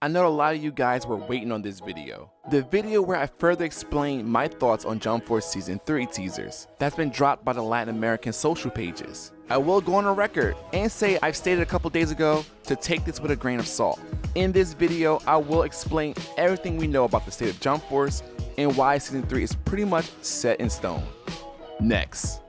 I know a lot of you guys were waiting on this video. The video where I further explain my thoughts on Jump Force Season 3 teasers that's been dropped by the Latin American social pages. I will go on a record and say I've stated a couple days ago to take this with a grain of salt. In this video, I will explain everything we know about the state of Jump Force and why Season 3 is pretty much set in stone. Next.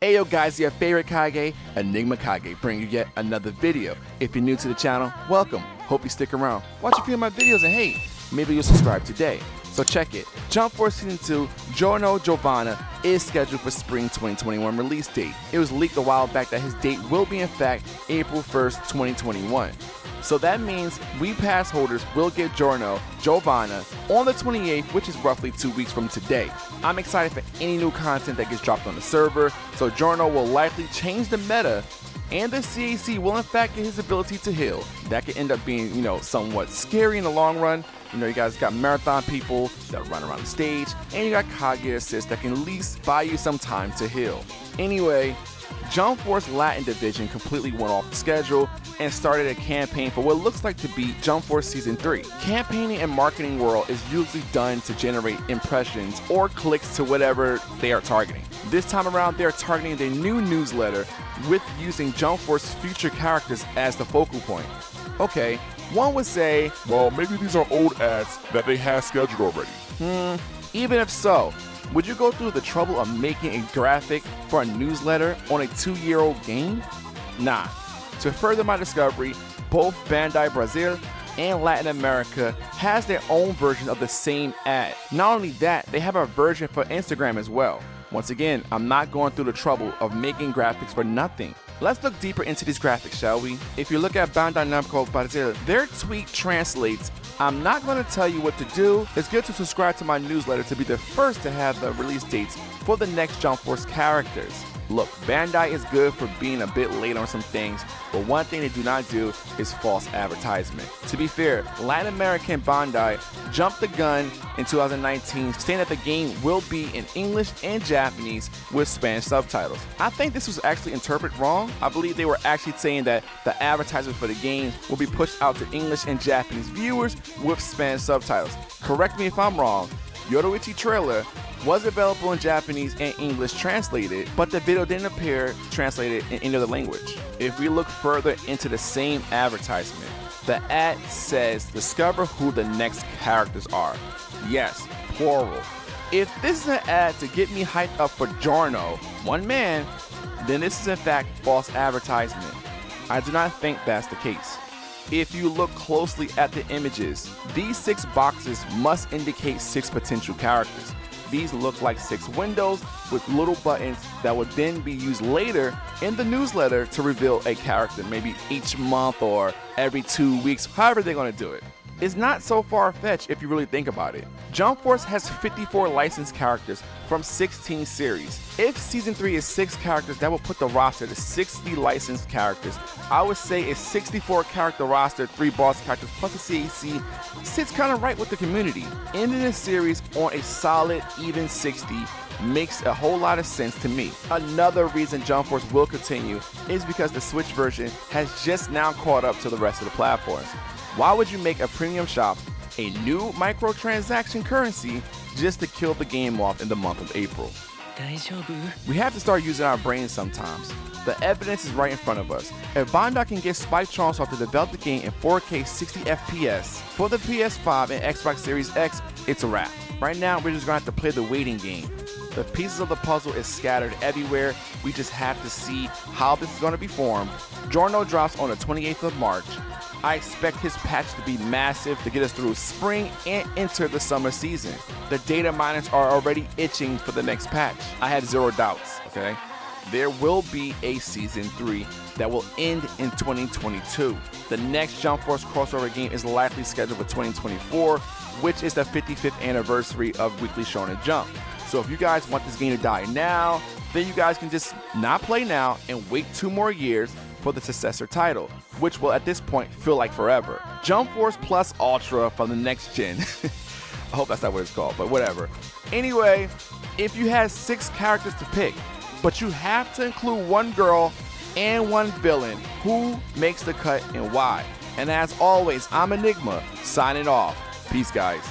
Ayo guys, your favorite Kage, Enigma Kage, bringing you yet another video. If you're new to the channel, welcome. Hope you stick around. Watch a few of my videos and hey, maybe you'll subscribe today. So check it. Jump Force Season 2, Giorno Giovanna is scheduled for Spring 2021 release date. It was leaked a while back that his date will be in fact April 1st, 2021. So that means we pass holders will get Giorno Giovanna on the 28th, which is roughly 2 weeks from today. I'm excited for any new content that gets dropped on the server, so Giorno will likely change the meta, and the CAC will in fact get his ability to heal. That could end up being, somewhat scary in the long run. You guys got marathon people that run around the stage, and you got Kage assist that can at least buy you some time to heal. Anyway, Jump Force Latin Division completely went off the schedule and started a campaign for what looks like to be Jump Force Season 3. Campaigning and marketing world is usually done to generate impressions or clicks to whatever they are targeting. This time around, they're targeting their new newsletter with using Jump Force future characters as the focal point. Okay, one would say, well, maybe these are old ads that they have scheduled already. Even if so, would you go through the trouble of making a graphic for a newsletter on a 2-year-old game? Nah. To further my discovery, both Bandai Brazil and Latin America has their own version of the same ad. Not only that, they have a version for Instagram as well. Once again, I'm not going through the trouble of making graphics for nothing. Let's look deeper into these graphics, shall we? If you look at Bandai Namco Brazil, their tweet translates, "I'm not going to tell you what to do. It's good to subscribe to my newsletter to be the first to have the release dates for the next Jump Force characters." Look, Bandai is good for being a bit late on some things, but one thing they do not do is false advertisement. To be fair, Latin American Bandai jumped the gun in 2019 saying that the game will be in English and Japanese with Spanish subtitles. I think this was actually interpreted wrong. I believe they were actually saying that the advertisement for the game will be pushed out to English and Japanese viewers with Spanish subtitles. Correct me if I'm wrong. Yoruichi trailer was available in Japanese and English translated, but the video didn't appear translated in any other language. If we look further into the same advertisement, the ad says, "Discover who the next characters are." Yes, plural. If this is an ad to get me hyped up for Giorno, one man, then this is in fact false advertisement. I do not think that's the case. If you look closely at the images, these 6 boxes must indicate 6 potential characters. These look like 6 windows with little buttons that would then be used later in the newsletter to reveal a character, maybe each month or every 2 weeks, however they're going to do it. It's not so far-fetched if you really think about it. Jump Force has 54 licensed characters from 16 series. If Season 3 is 6 characters, that will put the roster to 60 licensed characters. I would say a 64 character roster, 3 boss characters plus a CAC sits kind of right with the community. Ending this series on a solid even 60 makes a whole lot of sense to me. Another reason Jump Force will continue is because the Switch version has just now caught up to the rest of the platforms. Why would you make a premium shop a new microtransaction currency just to kill the game off in the month of April? We have to start using our brains sometimes. The evidence is right in front of us. If Bandai can get Spike Chunsoft to develop the game in 4K 60 FPS for the PS5 and Xbox Series X, it's a wrap. Right now, we're just gonna have to play the waiting game. The pieces of the puzzle is scattered everywhere. We just have to see how this is gonna be formed. Giorno drops on the 28th of March. I expect his patch to be massive to get us through spring and enter the summer season. The data miners are already itching for the next patch. I have 0 doubts, okay? There will be a Season 3 that will end in 2022. The next Jump Force crossover game is likely scheduled for 2024, which is the 55th anniversary of Weekly Shonen Jump. So if you guys want this game to die now, then you guys can just not play now and wait 2 more years for the successor title, which will at this point feel like forever. Jump Force Plus Ultra from the next gen. I hope that's not what it's called, but whatever. Anyway, if you had 6 characters to pick, but you have to include one girl and one villain, who makes the cut and why? And as always, I'm Enigma, signing off. Peace, guys.